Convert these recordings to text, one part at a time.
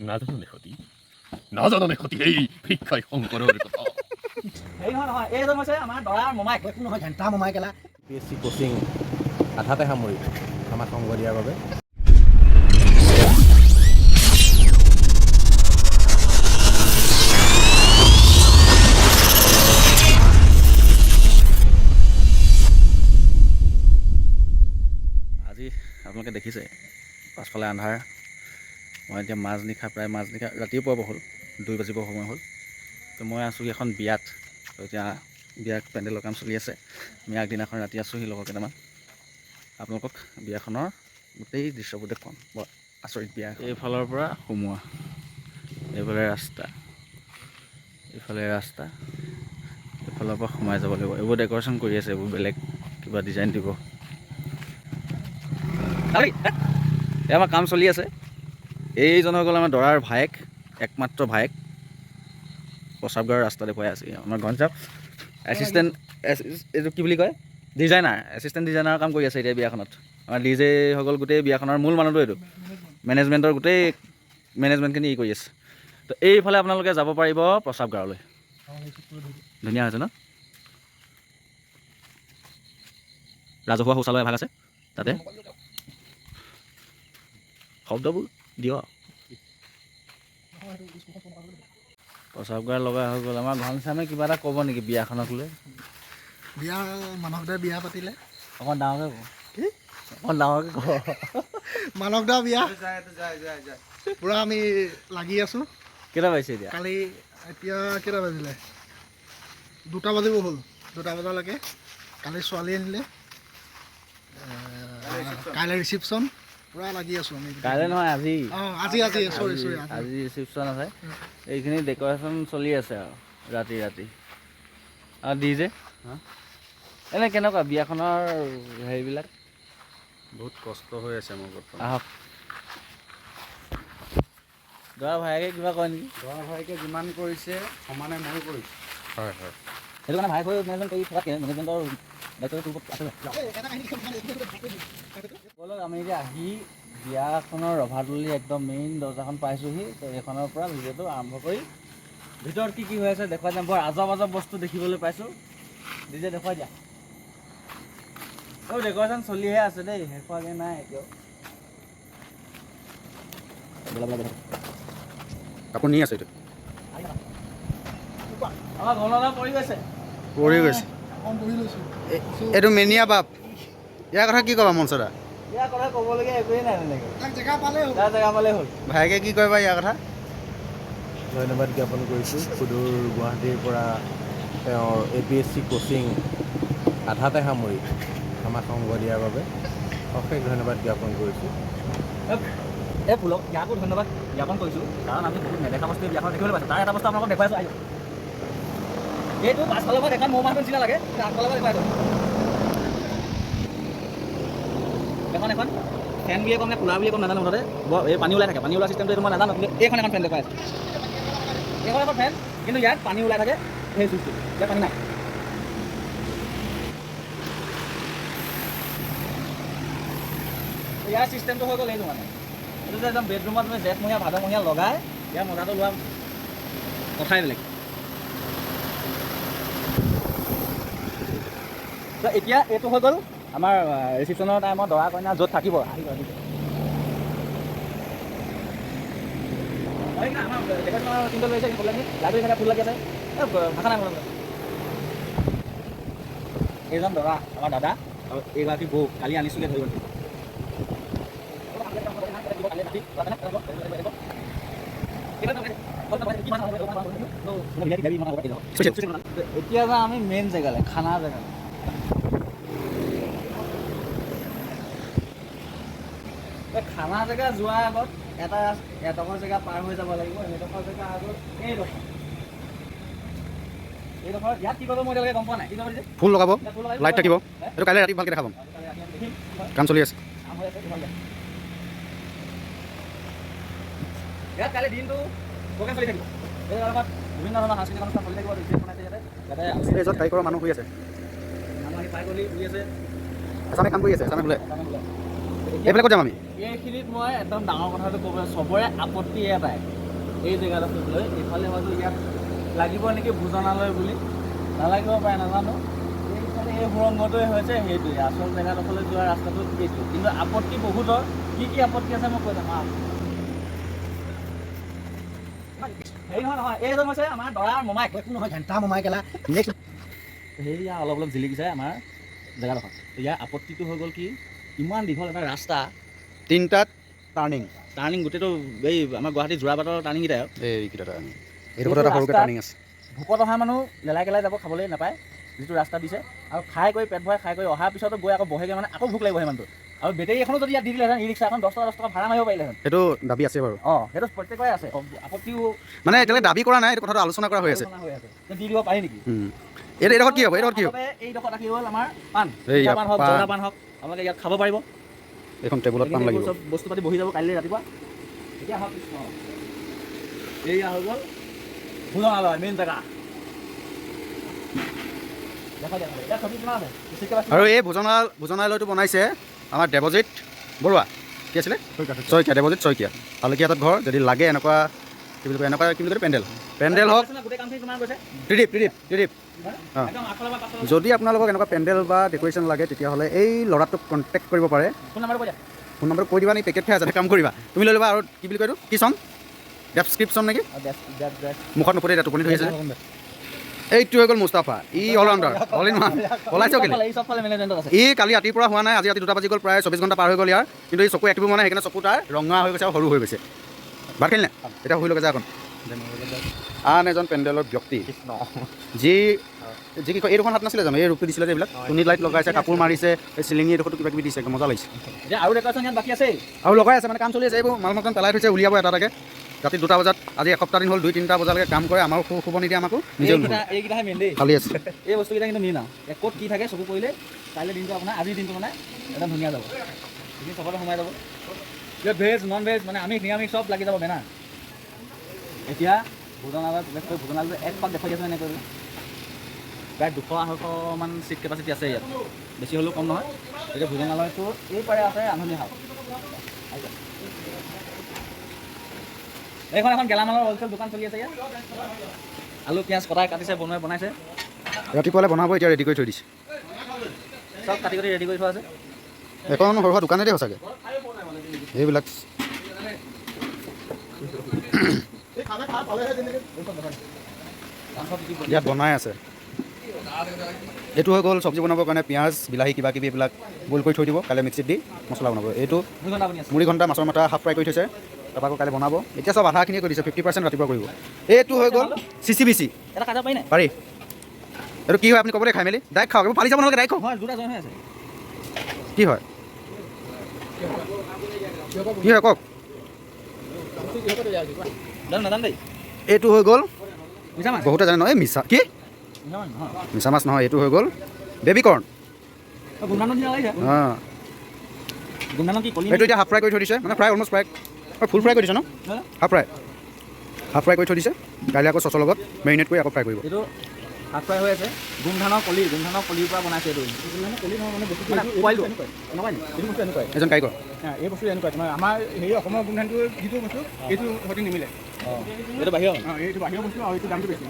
নাজানো সতী নাজানো সতী এই ভিক্ষাই শংকৰৰ কথা এই নহয় এইজন হৈছে আমাৰ দৰাৰ মোমাইক একো নহয় ঘেণ্টা মোমাই কেলা APSC কোচিং আধাতে সামৰি আমাক সংগ দিয়াৰ বাবে আজি আপোনালোকে দেখিছে পাছফালে আন্ধাৰ মই এতিয়া মাজনিশা প্ৰায় মাজনিশা ৰাতিপুৱা হ'ল 2 বাজিব সময় হ'ল তো মই আছোঁ এখন বিয়াত তো এতিয়া বিয়াত পেণ্ডেলৰ কাম চলি আছে আমি আগদিনাখন ৰাতি আছোঁহি লগৰ কেইটামান আপোনালোকক বিয়াখনৰ গোটেই দৃশ্যবোৰ দেখুৱাম বৰ আচৰিত বিয়া এইফালৰ পৰা সোমোৱা এইফালে ৰাস্তা এইফালৰ পৰা সোমাই যাব লাগিব এইবোৰ ডেক'ৰেশ্যন কৰি আছে এইবোৰ বেলেগ কিবা ডিজাইন দিব আমাৰ কাম চলি আছে এইজন হৈ গ'ল আমাৰ দৰাৰ ভায়েক একমাত্ৰ ভায়েক প্ৰস্ৰাৱগাৰৰ ৰাস্তা দেখুৱাই আছে আমাৰ গঞ্জাব এছিষ্টেণ্ট এইটো কি বুলি কয় এছিষ্টেণ্ট ডিজাইনাৰৰ কাম কৰি আছে এতিয়া বিয়াখনত আমাৰ DJ হৈ গ'ল গোটেই বিয়াখনৰ মূল মানুহটো এইটো মেনেজমেণ্টৰ গোটেই মেনেজমেণ্টখিনি কৰি আছে তো এইফালে আপোনালোকে যাব পাৰিব প্ৰস্ৰাৱগাৰলৈ ধুনীয়া হৈছে ন ৰাজহুৱা শৌচালয় এভাগ আছে তাতে শব্দবোৰ দিয়ক প্ৰস্ৰাৱগাৰ লগা হৈ গ'ল আমাৰ ঘনশ্যামে কিবা এটা ক'ব নেকি বিয়াখনক লৈ বিয়া মানসদাৰ বিয়া পাতিলে অকণ ডাঙৰকৈ ক'ব কি অকণ ডাঙৰকৈ ক'ব মানসদাৰ বিয়া পূৰা আমি লাগি আছোঁ কেইটা পাইছে এতিয়া কালি এতিয়া কেইটা বাজিলে 2টা বাজিব হ'ল 2টা বজালৈকে কালি ছোৱালী আনিলে কাইলৈ ৰিচিপশ্যন পূৰা লাগি আছোঁ আমি কাইলৈ নহয় আজি আজি চৰি আজি ৰিচিপশ্যন আছে এইখিনি ডেক'ৰেশ্যন চলি আছে আৰু ৰাতি আৰু DJ এনে কেনেকুৱা বিয়াখনৰ হেৰিবিলাক বহুত কষ্ট হৈ আছে মোৰ বৰ্তমান আহক দৰা ভায়েকে কিবা কয় নেকি দৰা ভাইকে যিমান কৰিছে সমানে ময়ো কৰিছোঁ হয় সেইটো কাৰণে ভায়েক হৈ মেনেজমেণ্ট কৰি থকাতকৈ মেনেজমেণ্টৰ দায়িত্বটো আছে ব'লক আমি এতিয়া আহি বিয়াখনৰ ৰভাতলি একদম মেইন দৰ্জাখন পাইছোঁহি তো এইখনৰ পৰা ভিডিঅ'টো আৰম্ভ কৰি ভিতৰত কি হৈ আছে দেখুৱাই যাম বৰ আজব বস্তু দেখিবলৈ পাইছোঁ DJ দেখুৱাই দিয়া ডেক'ৰেশ্যন চলিহে আছে দেই শেষ হোৱাগৈ নাই এতিয়াও কাপোৰ নি আছে এইটো আমাৰ ঘৰলৈ পৰি গৈছে এইটো মেনিয়া বাপ ইয়াৰ কথা কি ক'বা মঞ্চদা ইয়াৰ কথা ক'বলগীয়া একোৱেই নাই তেনেকৈ জেগা পালে জেগা পালেই হ'ল ভাইকে কি কয় বা ইয়াৰ কথা ধন্যবাদ জ্ঞাপন কৰিছোঁ সুদূৰ গুৱাহাটীৰ পৰা তেওঁৰ APSC কোচিং আধাতে সামৰি আমাক সংগ দিয়াৰ বাবে অশেষ ধন্যবাদ জ্ঞাপন কৰিছোঁ এই ফুলক ইয়াকো ধন্যবাদ জ্ঞাপন কৰিছোঁ কাৰণ আমি বহুত নেদেখা বস্তু বিয়াখন দেখিবলৈ পাইছোঁ তাৰ এটা বস্তু আপোনালোকক দেখুৱাইছোঁ আহিব এইটো পাছফালৰ পৰা দেখাত মোৰ মানুহৰ নিচিনা লাগে আগফালৰ পৰা দেখুৱাইছোঁ এখন ফেন বুলিয়ে ক'ম নে কুলাৰ বুলিয়ে ক'ম নাজানো মুঠতে এই পানী ওলাই থাকে পানী ওলোৱা চিষ্টেমটো এইটো মই নাজানো কিন্তু এইখন এখন ফেন দেখুৱাই আছে এইখন এখন ফেন কিন্তু ইয়াত পানী ওলাই থাকে সেই চুইচটো ইয়াত পানী নাই ইয়াৰ চিষ্টেমটো হৈ গ'ল এইটো মানে এইটো যে একদম বেডৰুমত তুমি জেঠমহীয়া ভাদমহীয়া লগাই ইয়াৰ মজাটো লোৱা কথাই বেলেগ তো এতিয়া এইটো হৈ গ'ল আমাৰ ৰিচিপশ্যনৰ টাইমত দৰা কইনা য'ত থাকিব এইজন দৰা আমাৰ দাদা আৰু এইগৰাকী বৌ কালি আনিছোগৈ ধৰিব এতিয়া যাওঁ আমি মেইন জেগালৈ খানা জেগালৈ খানা জেগা যোৱাৰ আগত এডোখৰ জেগা পাৰ হৈ যাব লাগিব এইডোখৰ জেগা আগত এইডোখৰ ইয়াত কি কৰিব মই এতিয়ালৈকে গম পোৱা নাই ফুল লগাব লাইট থাকিব এইটো কাইলৈ ৰাতি ভালকৈ দেখাব কাম চলি আছে ইয়াত কাইলৈ দিনটো প্ৰগ্ৰেম চলি থাকিব এই লগত বিভিন্ন ধৰণৰ সাংস্কৃতিক অনুষ্ঠান চলি থাকিব বনাইছে ইয়াতে ষ্টেজত কাৰিকৰৰ মানুহ শুই আছে মানুহ আহি পাই গ'লি শুই আছে এচামে কাম কৰি আছে এচামে বোলে এইফালে ক'ত যাম আমি এইখিনিত মই একদম ডাঙৰ কথাটো ক'ব চবৰে আপত্তি এটাই এই জেগাডোখৰক লৈ এইফালে হয়তো ইয়াত লাগিব নেকি ভোজনালয় বুলি নালাগিব পাৰে নাজানো এইফালে এই সুৰংগটোৱে হৈছে সেইটোৱে আচল জেগাডোখৰলৈ যোৱা ৰাস্তাটো এইটো কিন্তু আপত্তি বহুতৰ কি আপত্তি আছে মই কৈ থাকোঁ হেৰি নহয় এইজন হৈছে আমাৰ দৰাৰ মোমাইক একো নহয় ঘেণ্টা মোমাই কেলা সেয়া অলপ জিলিকিছে আমাৰ জেগাডোখৰ ইয়াৰ আপত্তিটো হৈ গ'ল কি ইমান দীঘল এটা ৰাস্তা তিনিটাত টাৰ্ণিং গোটেইটো এই আমাৰ গুৱাহাটী যোৰাবাটৰ টাৰ্ণিংকেইটাই আৰু এইকেইটা টাৰ্ণিং এইডোখৰত এটা সৰুকৈ টাৰ্ণিং আছে ভোকত অহা মানুহ লেলাই কেলাই যাব খাবলৈ নাপায় যিটো ৰাস্তা দিছে আৰু খাই কৰি পেট ভৰাই খাই কৰি অহাৰ পিছতো গৈ আকৌ বহেগৈ মানে আকৌ ভোক লাগিব সেই মানুহটো আৰু বেটেৰী এখনো যদি ইয়াত দি দিলেহেঁতেন ই ৰিক্সা এখন 10 টকা ভাড়া মাৰিব পাৰিলেহেঁতেন সেইটো দাবী আছে বাৰু সেইটো প্ৰত্যেকৰে আছে আপত্তিও মানে এতিয়ালৈকে দাবী কৰা নাই এইটো কথাটো আলোচনা কৰা হৈ আছে দি দিব পাৰি নেকি এইডোখৰত কি হ'ব এইডোখৰত ৰাখি হ'ল আমাৰ পাণ এইয়া পাণ হওক পাণ। জৰ্দা পাণ হওক আপোনালোকে ইয়াত খাব পাৰিব এইখন টেবুলত পাণ লাগিব চব বস্তু পাতি বহি যাব কাইলৈ ৰাতিপুৱা এতিয়া আহক এইয়া হৈ গ'ল ভোজনালয় মেইন জেগা আৰু এই ভোজনালয়টো বনাইছে আমাৰ দেৱজিৎ বৰুৱা কি আছিলে শইকীয়া দেৱজিৎ শইকীয়া হালকীয়া তাত ঘৰ যদি লাগে এনেকুৱা কি বুলি কয় কি বুলি কয় পেণ্ডেল হওক ত্ৰিদীপ অঁ যদি আপোনালোকক এনেকুৱা পেণ্ডেল বা ডেক'ৰেশ্যন লাগে তেতিয়াহ'লে এই ল'ৰাটোক কণ্টেক্ট কৰিব পাৰে ফোন নম্বৰ কৈ দিবা নি পেকেট খাই আছে কাম কৰিবা তুমি লৈ ল'বা আৰু কি বুলি কয় এইটো কি চন ডেছক্ৰিপশ্যন নেকি মুখত নপৰে এতিয়া টোপনি ধৰি আছে এইটো হৈ গ'ল মুস্তাফা ই অলৰাউণ্ডাৰ অল ইন ওৱান ওলাইছে কেলে ই কালি ৰাতিৰ পৰা হোৱা নাই আজি ৰাতি 2টা বাজি গ'ল প্ৰায় 24 ঘণ্টা পাৰ হৈ গ'ল ইয়াৰ কিন্তু এই চকু এক্টিভ হোৱা নাই সেইকাৰণে চকু তাৰ ৰঙা হৈ গৈছে আৰু সৰু হৈ গৈছে ভাত খালি নে এতিয়া শুই লগে যা অকণ আন এজন পেণ্ডেলৰ ব্যক্তি যি কি কয় এই দুখন হাত নাছিলে জানো এই ৰূপটো দিছিলে যে এইবিলাক টুনি লাইট লগাইছে কাপোৰ মাৰিছে এই চিলিঙি এডোখৰতো কিবা কিবি দিছে মজা লাগিছে আৰু ডেক'ৰেশ্যন ইয়াত বাকী আছে আৰু লগাই আছে মানে কাম চলি আছে এইবোৰ মাল মটন পেলাই থৈছে উলিয়াব এটা এটাকৈ ৰাতি 2টা বজাত আজি এসপ্তাহ দিন হ'ল 2-3টা বজালৈকে কাম কৰে আমাৰো শুব নিদিয়ে আমাকো নিজে এইকেইটাহে মেইন দেই খালি আছে এই বস্তুকেইটা কিন্তু মেইন আৰু ক'ত কি থাকে চকু পৰিলে কাইলৈ দিনটো আপোনাৰ আজিৰ দিনটো মানে একদম ধুনীয়া যাব সেইখিনি চবতে সোমাই যাব ইয়াত ভেজ নন ভেজ মানে আমি নিৰামিষ চব লাগি যাব বেনাৰ এতিয়া ভোজনালয়টো এক পাক দেখুৱাই আছে এনেকৈ প্ৰায় 200-250মান চিট কেপাচিটি আছে ইয়াত বেছি হ'লেও কম নহয় এতিয়া ভোজনালয়টো এই পাৰে আছে ৰান্ধনি হাউচ এইখন এখন গেলামালৰ হ'লচেল দোকান চলি আছে ইয়াত আলু পিঁয়াজ কটাই কাটিছে বনাইছে ৰাতিপুৱালৈ বনাব এতিয়া ৰেডি কৰি থৈ দিছে চব কাটি ৰেডি কৰি থোৱা আছে এখন সৰু সুৰা দোকানেই সঁচাকৈ এইবিলাক ইয়াত বনাই আছে এইটো হৈ গ'ল চব্জি বনাবৰ কাৰণে পিঁয়াজ বিলাহী কিবা কিবি এইবিলাক বইল কৰি থৈ দিব কাইলৈ মিক্সিত দি মছলা বনাব এইটো মুড়ি ঘণ্টা মাছৰ মাথা হাফ ফ্ৰাই কৰি থৈছে তাৰপৰা আকৌ কাইলৈ বনাব এতিয়া চব আধাখিনিয়ে কৰি দিছে 50% ৰাতিপুৱা কৰিব এইটো হৈ গ'ল CCBC এটা কাটা পাৰি নাই পাৰি এইটো কি হয় আপুনি ক'বলৈ খাই মেলি ডাইৰেক্ট খাওক পালি যাব নালাগে ডাইৰেক্ট খাওক হয় দুটা জইন হৈ আছে কি হয় কওক নাজানো দেই এইটো হৈ গ'ল মিছা মাছ বহুতে জানে নহয় মিছা কি মিছা মাছ নহয় এইটো হৈ গ'ল বেবী কৰ্ণ গুণানন্দ দিনা লাগিছে অঁ গুণানন্দ কি কলি এইটো এতিয়া হাফ ফ্ৰাই কৰি থৈ দিছে মানে ফ্ৰাই অলমষ্ট ফ্ৰাই ফুল ফ্ৰাই কৰি দিছে ন হাফ ফ্ৰাই কৰি থৈ দিছে কাইলৈ আকৌ চচৰ লগত মেৰিনেট কৰি আকৌ ফ্ৰাই কৰিব এইটো হাফ ফ্ৰাই হৈ আছে গোমধানৰ কলিৰ পৰা বনাইছে এইটো কলি নহয় মানে বস্তুটো এনেকুৱাই এইটো বস্তু এনেকুৱাই এজন কাৰিকৰ এই বস্তু এনেকুৱা তোমাৰ আমাৰ হেৰি অসমৰ গোমধানটো যিটো বস্তু এইটো হয়তো নিমিলে এইটো বাহিৰৰ এইটো বাহিৰৰ বস্তু আৰু এইটো দামটো বেছি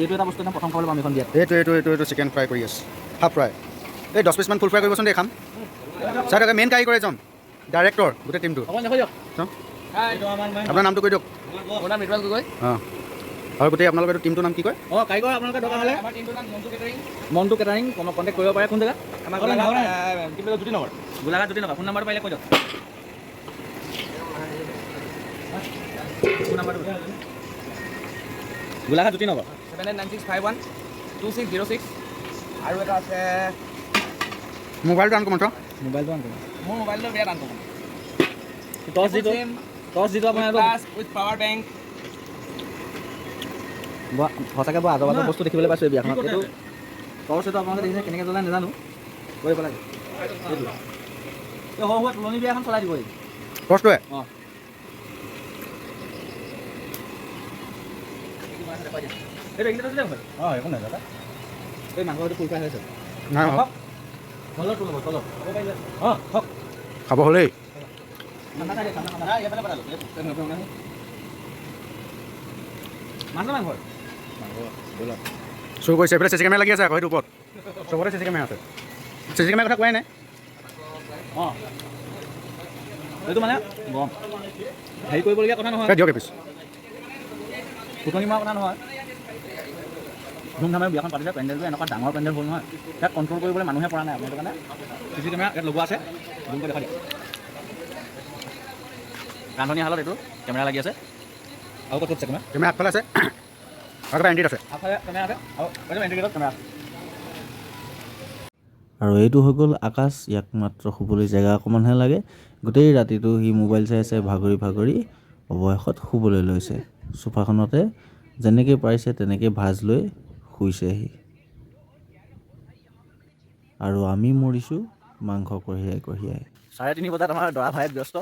এইটো এটা বস্তু প্ৰথম খাবলৈ পাম এখন দিয়াত এইটো চিকেন ফ্ৰাই কৰি আছে হাফ ফ্ৰাই এই 10 পিচমান ফুল ফ্ৰাই কৰিবচোন দেই খাম চাই থাকে মেইন কাৰিকৰ এজন ডাইৰেক্টৰ গোটেই টিমটো আপোনাৰ নামটো কৈ দিয়ক অঁ আৰু গোটেই আপোনালোকৰ টিমটোৰ নাম কি কয় কাৰিকৰ আপোনালোকে দৰকাৰ হ'লে মণ্টু কেটাৰিং কণ্টেক্ট কৰিব পাৰে কোন জেগা আমাৰ জ্যোতিনগৰ গোলাঘাট জ্যোতিনগৰ ফোন নাম্বাৰটো পাৰিলে কৈ দিয়ক ফোন নাম্বাৰটো গোলাঘাট জ্যোতিনগৰ 7896512606 আৰু এটা আছে মোবাইলটো আন কমন মোবাইলটো আন কৰিব মোৰ মোবাইলটো বিৰাট আনকমন টৰ্চ যিটো আপোনাৰ উইথ পাৱাৰ বেংক সঁচাকৈ বৰ আগৰ বস্তু দেখিবলৈ পাইছোঁ এই বিয়াখনত এইটো টৰ্চ এইটো আপোনালোকে দেখিছে কেনেকৈ জ্বলাই নাজানো কৰিব লাগে এইটো এই সৰু সুৰা তুলনি বিয়া এখন চলাই দিব টৰ্চটোৱে অঁ এইটো এইকেইটা দিলে হয় অঁ একো নাই দাদা এই মাংসটো ফুল ফ্ৰাই হৈছে নাই তলত তলত হ'ব পাৰিলে অঁ হওক খাব হ'লেই চুৰ কৰিছে এইফালে চি চি কেমেৰা লাগি আছে আকৌ সেইটো ওপৰত চবতে চি চি কেমেৰা আছে চি চি কেমেৰাৰ কথা কোৱাই নাই অঁ এইটো মানে হেৰি কৰিবলগীয়া কথা নহয় দিয়ক এপিচ ফুটনি মৰা কথা নহয় ধুমধামে বিয়াখন পাতিছে পেণ্ডেলটো এনেকুৱা ডাঙৰ পেণ্ডেল হ'ল নহয় ইয়াত কণ্ট্ৰল কৰিবলৈ মানুহে পৰা নাই সেইটো কাৰণে চি চি কেমেৰা ইয়াত লগোৱা আছে জুম কৰি দেখা দিয়ে ৰান্ধনীশালত এইটো কেমেৰা লাগি আছে আৰু ক'ত আছে কেমেৰা কেমেৰা আগফালে আছে আৰু এটা এণ্ট্ৰিত আছে আগফালে কেমেৰা আছে আৰু এণ্ট্ৰি গেটত কেমেৰা আছে আৰু এইটো হৈ গ'ল আকাশ ইয়াক মাত্ৰ শুবলৈ জেগা অকণমানহে লাগে গোটেই ৰাতিটো সি মোবাইল চাই চাই ভাগৰি ভাগৰি অৱশেষত শুবলৈ লৈছে চোফাখনতে যেনেকৈ পাৰিছে তেনেকৈ ভাজ লৈ শুইছেহি আৰু আমি মৰিছোঁ মাংস কঢ়িয়াই কঢ়িয়াই 3:30 বজাত আমাৰ দৰা ভাইক ব্যস্ত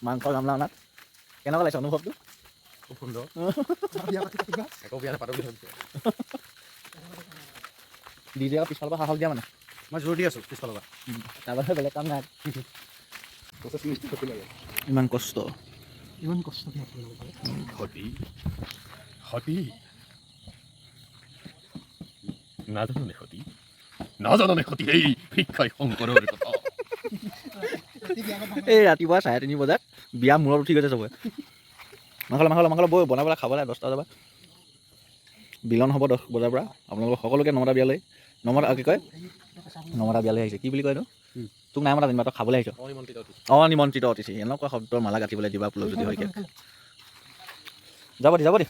মাংস গামলা অনাত কেনেকুৱা লাগিছে অনুভৱটো খুব সুন্দৰ বিয়া পাতি পাতিবা একো বিয়া নাপাতো বুলি ভাবিছোঁ ডিজে আকৌ পিছফালৰ পৰা সাহস দিয়া মানে মই জোৰ দি আছোঁ পিছফালৰ পৰা তাৰবাবে বেলেগ কাম নাই ইমান কষ্ট ইমান কষ্ট কৰি আপোনালোকে কৰে। সতী সতী নাজাননে সতী নাজাননে সতী এই ভিক্ষাই শংকৰৰ কথা এই ৰাতিপুৱা 3:30 বজাত বিয়া মূৰত উঠি গৈছে চবৰে মাংস বৈ বনাই পেলাই খাব লাগে 10টা বজাৰ পৰা বিলন হ'ব 10 বজাৰ পৰা আপোনালোকৰ সকলোকে 9টা বিয়ালৈ 9টা কি কয় 9টা বিয়ালৈ আহিছে কি বুলি কয় এইটো তোক নাই মতা যেনিবা তই খাবলৈ আহিছ অনিমন্ত্ৰিত অতিথি এনেকুৱা শব্দৰ মালা গাঁঠিবলৈ দিবা পুলক যদি হয় যাব দি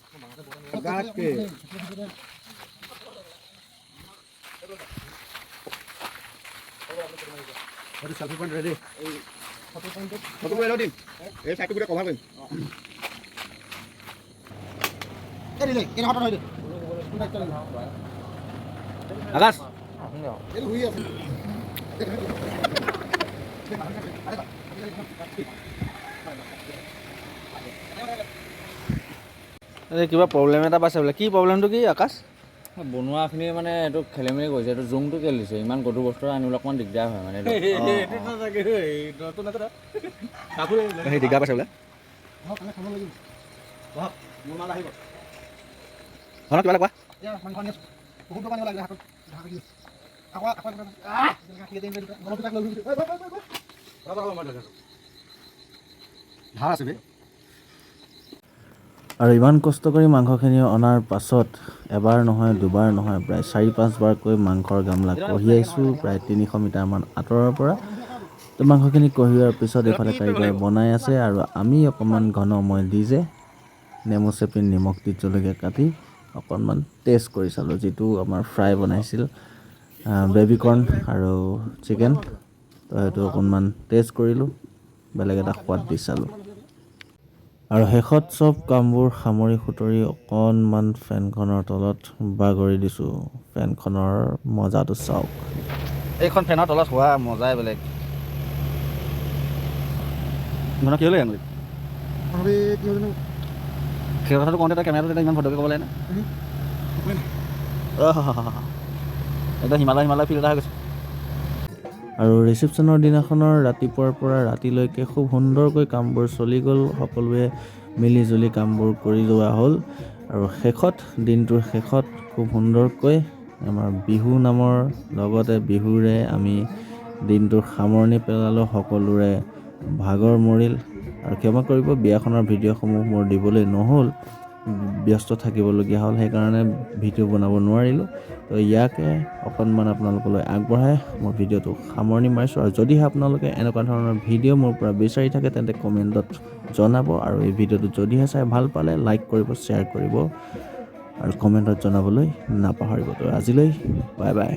চেল্ফি পইণ্ট ৰেডি ফটো কৰি লওঁ দিম এই চাইডটো গোটেই কভাৰ কৰিম এই দিলে এই হাতত হয় দে আকাশ এই শুই আছে কিবা প্ৰব্লেম এটা পাইছে বোলে কি প্ৰব্লেমটো কি আকাশ বনোৱাখিনি মানে এইটো খেলি মেলি কৰিছে এইটো জুমটো কেলে দিছে ইমান গধুৰ বস্তু আনিবলৈ অকণমান দিগদাৰ হয় মানে সেই দিগদাৰ পাইছে বোলে খাব লাগিব ঘৰত কিবা কোৱা এতিয়া মাংস আনি আছোঁ বহুত দোকান লাগে হাতত ঢাকা দি আকৌ ধাৰ আছে বে আৰু ইমান কষ্ট কৰি মাংসখিনি অনাৰ পাছত এবাৰ নহয় দুবাৰ নহয় প্ৰায় 4-5 বাৰকৈ মাংসৰ গামলা কঢ়িয়াইছোঁ প্ৰায় 300 মিটাৰমান আঁতৰৰ পৰা তো মাংসখিনি কঢ়িওৱাৰ পিছত এইফালে কাৰিকৰে বনাই আছে আৰু আমি অকণমান ঘনময় দি যে নেমু চেপি নিমখ দি জলকীয়া কাটি অকণমান টেষ্ট কৰি চালোঁ যিটো আমাৰ ফ্ৰাই বনাইছিল বেবী কৰ্ণ আৰু চিকেন তো সেইটো অকণমান টেষ্ট কৰিলোঁ বেলেগ এটা সোৱাদ দি চালোঁ আৰু শেষত চব কামবোৰ সামৰি সুতৰি অকণমান ফেনখনৰ তলত বাগৰি দিছোঁ ফেনখনৰ মজাটো চাওক এইখন ফেনৰ তলত হোৱা মজাই বেলেগ মানে কি হ'লে আঙুলি ভাবি কি হ'ল সেই কথাটো কওঁতে তই কেমেৰাটো ইমান ফটোকে ক'ব লাগে না একদম হিমালয় ফিল এটা হৈ গৈছে আৰু ৰিচিপশ্যনৰ দিনাখনৰ ৰাতিপুৱাৰ পৰা ৰাতিলৈকে খুব সুন্দৰকৈ কামবোৰ চলি গ'ল সকলোৱে মিলি জুলি কামবোৰ কৰি যোৱা হ'ল আৰু দিনটোৰ শেষত খুব সুন্দৰকৈ আমাৰ বিহু নামৰ লগতে বিহুৰে আমি দিনটোৰ সামৰণি পেলালোঁ সকলোৰে ভাগৰ মৰিল আৰু ক্ষমা কৰিব বিয়াখনৰ ভিডিঅ'সমূহ মোৰ দিবলৈ নহ'ল ব্যস্ত থাকিবলগীয়া হ'ল সেইকাৰণে ভিডিঅ' বনাব নোৱাৰিলোঁ তো ইয়াকে অকণমান আপোনালোকলৈ আগবঢ়াই মই ভিডিঅ'টো সামৰণি মাৰিছোঁ আৰু যদিহে আপোনালোকে এনেকুৱা ধৰণৰ ভিডিঅ' মোৰ পৰা বিচাৰি থাকে তেন্তে কমেণ্টত জনাব আৰু এই ভিডিঅ'টো যদিহে চাই ভাল পালে লাইক কৰিব শ্বেয়াৰ কৰিব আৰু কমেণ্টত জনাবলৈ নাপাহৰিব তো আজিলৈ বাই বাই